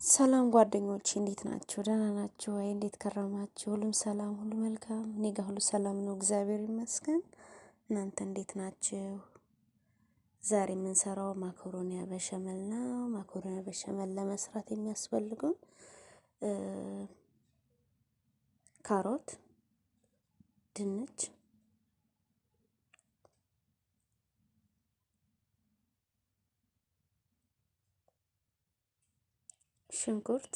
ሰላም ጓደኞቼ እንዴት ናችሁ? ደህና ናችሁ ወይ? እንዴት ከረማችሁ? ሁሉም ሰላም፣ ሁሉ መልካም። እኔ ጋር ሁሉ ሰላም ነው፣ እግዚአብሔር ይመስገን። እናንተ እንዴት ናችሁ? ዛሬ የምንሰራው ማካሮኒ በሸመል ነው። ማካሮኒ በሸመል ለመስራት የሚያስፈልጉን ካሮት፣ ድንች፣ ሽንኩርት፣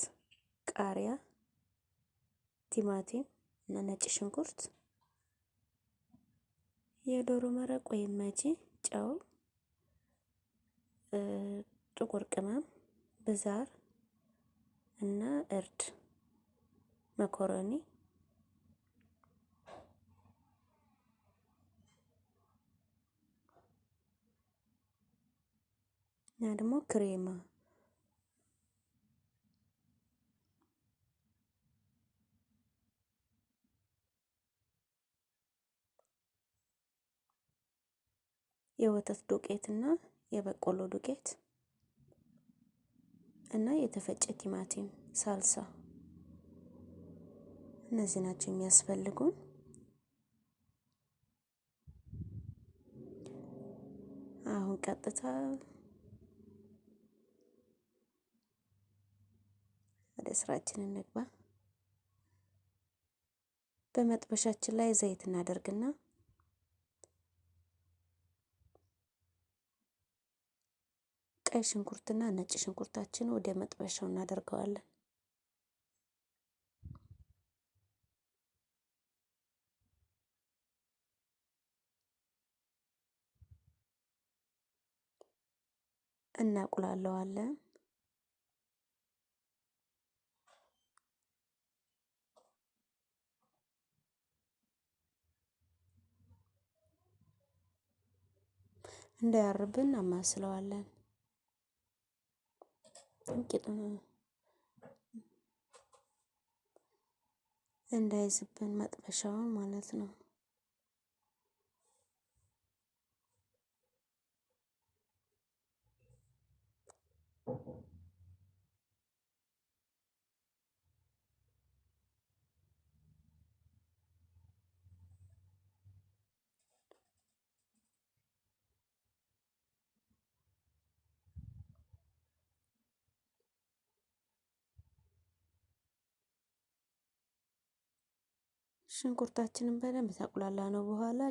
ቃሪያ፣ ቲማቲም እና ነጭ ሽንኩርት፣ የዶሮ መረቅ ወይም መጂ፣ ጨው፣ ጥቁር ቅመም፣ ብዛር እና እርድ፣ መኮረኒ እና ደግሞ ክሬማ የወተት ዱቄት እና የበቆሎ ዱቄት እና የተፈጨ ቲማቲም ሳልሳ እነዚህ ናቸው የሚያስፈልጉን። አሁን ቀጥታ ወደ ስራችን እንግባ። በመጥበሻችን ላይ ዘይት እናደርግና ቀይ ሽንኩርትና ነጭ ሽንኩርታችን ወደ መጥበሻው እናደርገዋለን። እናቁላለዋለን። እንዳያርብን እናማስለዋለን። እንዳይዝብን መጥበሻውን ማለት ነው። ሽንኩርታችንን በደንብ ታቁላላ ነው በኋላ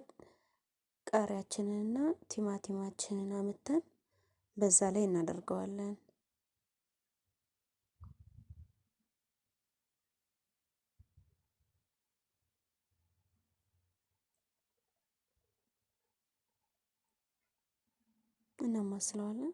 ቃሪያችንንና ቲማቲማችንን አምተን በዛ ላይ እናደርገዋለን። እናማስለዋለን።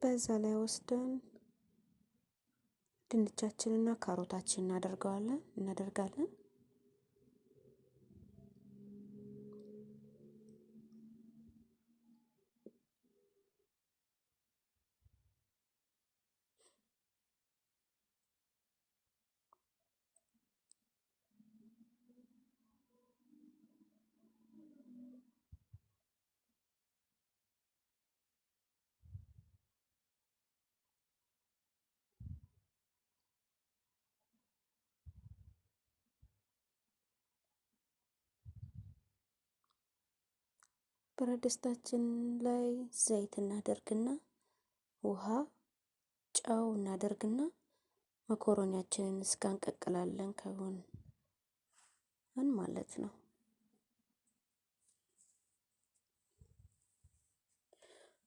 በዛ ላይ ወስደን ድንቻችንና ካሮታችንን እናደርጋለን። ብረት ድስታችን ላይ ዘይት እናደርግና ውሃ ጨው እናደርግና መኮረኒያችንን እስካንቀቅላለን ከሆነ ማለት ነው።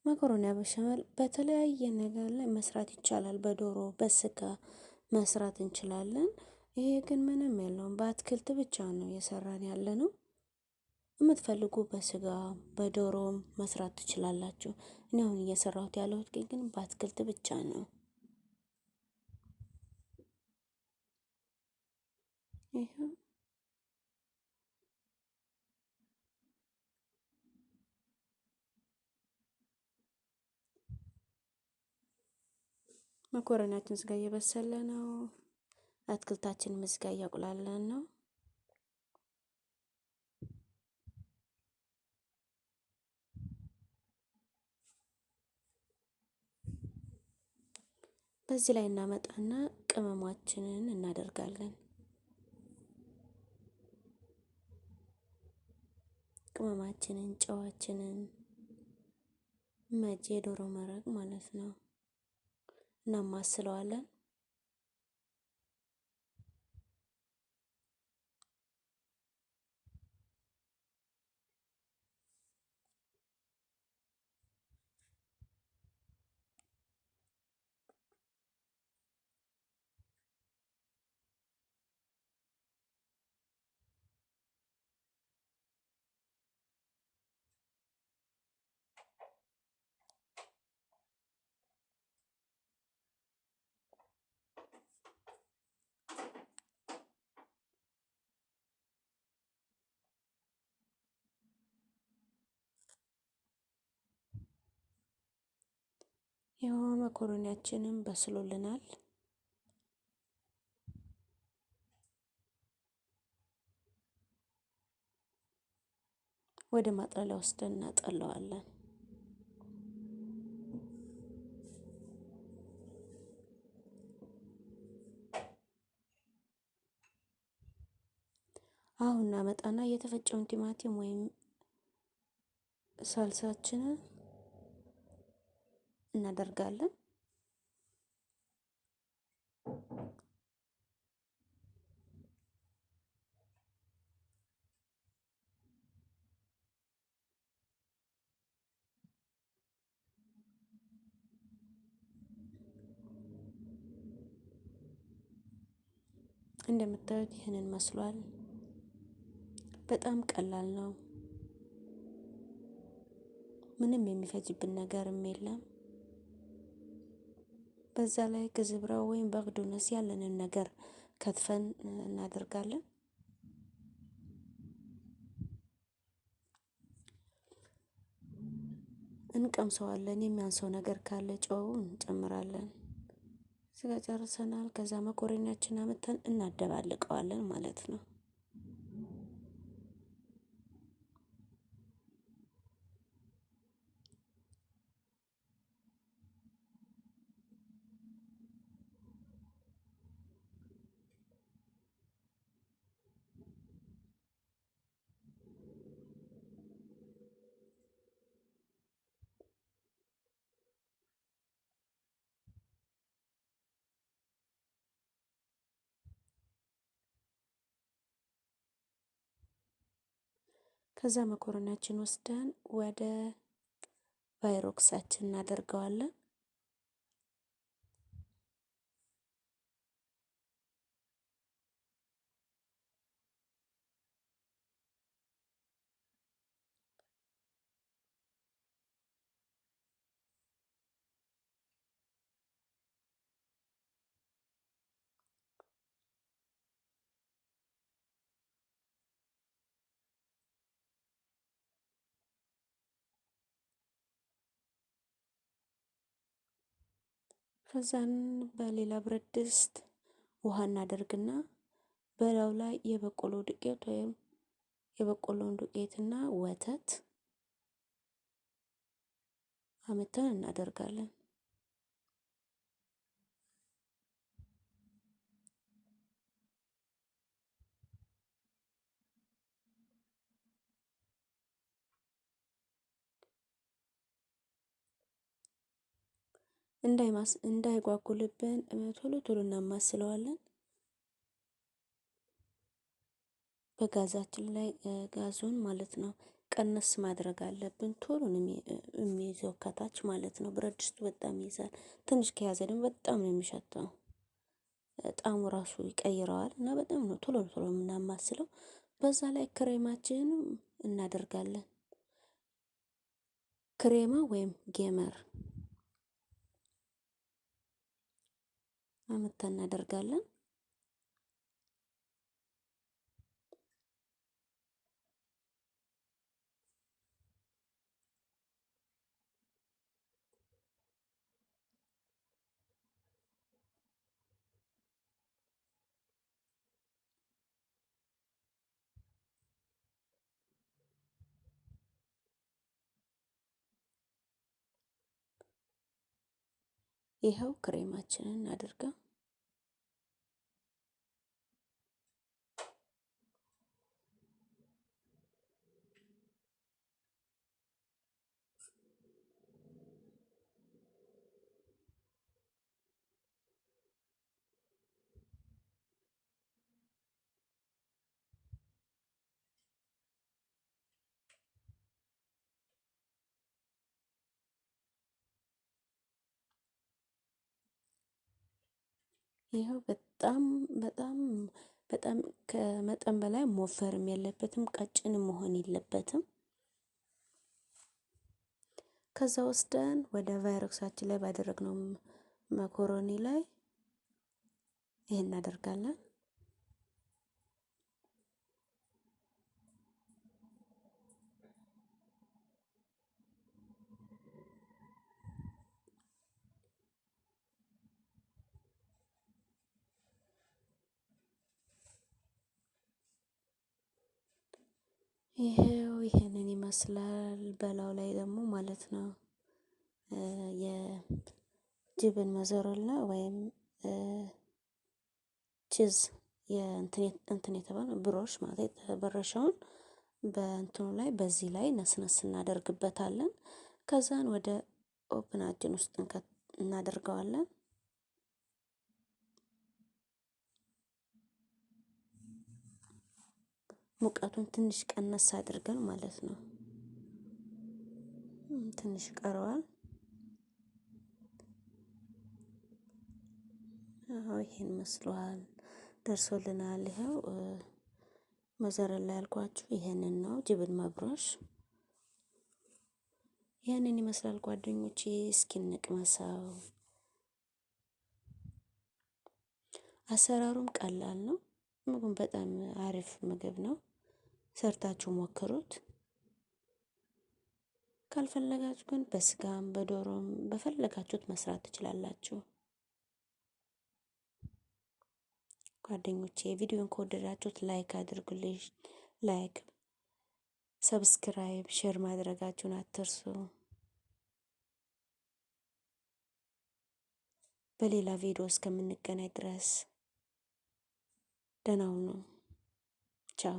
መኮረኒ በሸመል በተለያየ ነገር ላይ መስራት ይቻላል። በዶሮ በስጋ መስራት እንችላለን። ይሄ ግን ምንም የለውም፣ በአትክልት ብቻ ነው እየሰራን ያለነው። የምትፈልጉ በስጋ በዶሮም መስራት ትችላላችሁ። እኔ አሁን እየሰራሁት ያለሁት ግን በአትክልት ብቻ ነው። ይሄ መኮረኒያችን ስጋ እየበሰለ ነው። አትክልታችን ምስጋ እያቁላላን ነው። በዚህ ላይ እናመጣና ቅመማችንን እናደርጋለን። ቅመማችንን፣ ጨዋችንን መቼ ዶሮ መረቅ ማለት ነው እናማስለዋለን። ያው መኮረኒያችንን በስሎልናል። ወደ ማጥለያ ወስደን እናጠለዋለን። አሁን እናመጣና የተፈጨውን ቲማቲም ወይም ሳልሳችንን እናደርጋለን። እንደምታዩት ይህንን መስሏል። በጣም ቀላል ነው። ምንም የሚፈጅብን ነገርም የለም። በዛ ላይ ግዝብራው ወይም በቅዱነስ ያለንን ነገር ከትፈን እናደርጋለን። እንቀምሰዋለን። የሚያንሰው ነገር ካለ ጨው እንጨምራለን። ስጋ ጨርሰናል። ከዛ መኮረኒያችን አመተን እናደባልቀዋለን ማለት ነው። ከዛ መኮረኒያችን ወስደን ወደ ቫይሮክሳችን እናደርገዋለን። ከዛን በሌላ ብረት ድስት ውሃ እናደርግና በላዩ ላይ የበቆሎ ዱቄት ወይም የበቆሎን ዱቄትና ወተት አመተን እናደርጋለን። እንዳይጓጉልብን ቶሎ ቶሎ እናማስለዋለን። በጋዛችን ላይ ጋዙን ማለት ነው ቀነስ ማድረግ አለብን። ቶሎ ነው የሚይዘው ከታች ማለት ነው። ብረት ድስቱ በጣም ይይዛል። ትንሽ ከያዘ ደግሞ በጣም ነው የሚሸተው። ጣዕሙ ራሱ ይቀይረዋል እና በጣም ነው ቶሎ ቶሎ የምናማስለው። በዛ ላይ ክሬማችንን እናደርጋለን። ክሬማ ወይም ጌመር አመታ እናደርጋለን። ይኸው ክሬማችንን አድርገን ይኸው በጣም ከመጠን በላይ መወፈርም የለበትም፣ ቀጭንም መሆን የለበትም። ከዛ ወስደን ወደ ቫይረክሳችን ላይ ባደረግነው መኮሮኒ ላይ ይሄን እናደርጋለን። ይሄው ይሄንን ይመስላል። በላው ላይ ደግሞ ማለት ነው የጅብን መዘረላ ወይም ቺዝ የእንትን የተባለ ብሮሽ ማለት የተበረሸውን በእንትኑ ላይ በዚህ ላይ ነስነስ እናደርግበታለን። ከዛን ወደ ኦፕናችን ውስጥ እናደርገዋለን። ሙቀቱን ትንሽ ቀነስ አድርገን ማለት ነው። ትንሽ ቀረዋል። ይሄን መስሏል፣ ደርሶልናል። ይሄው መዘረላ ያልኳችሁ ይሄንን ነው፣ ጅብን መብሮሽ ይሄንን ይመስላል ጓደኞቼ። እስኪ እንቅመሰው። አሰራሩም ቀላል ነው። ምግቡም በጣም አሪፍ ምግብ ነው። ሰርታችሁ ሞክሩት። ካልፈለጋችሁ ግን በስጋም በዶሮም በፈለጋችሁት መስራት ትችላላችሁ። ጓደኞቼ ቪዲዮን ከወደዳችሁት ላይክ አድርጉልኝ። ላይክ፣ ሰብስክራይብ፣ ሼር ማድረጋችሁን አትርሱ። በሌላ ቪዲዮ እስከምንገናኝ ድረስ ደህና ሁኑ። ቻው።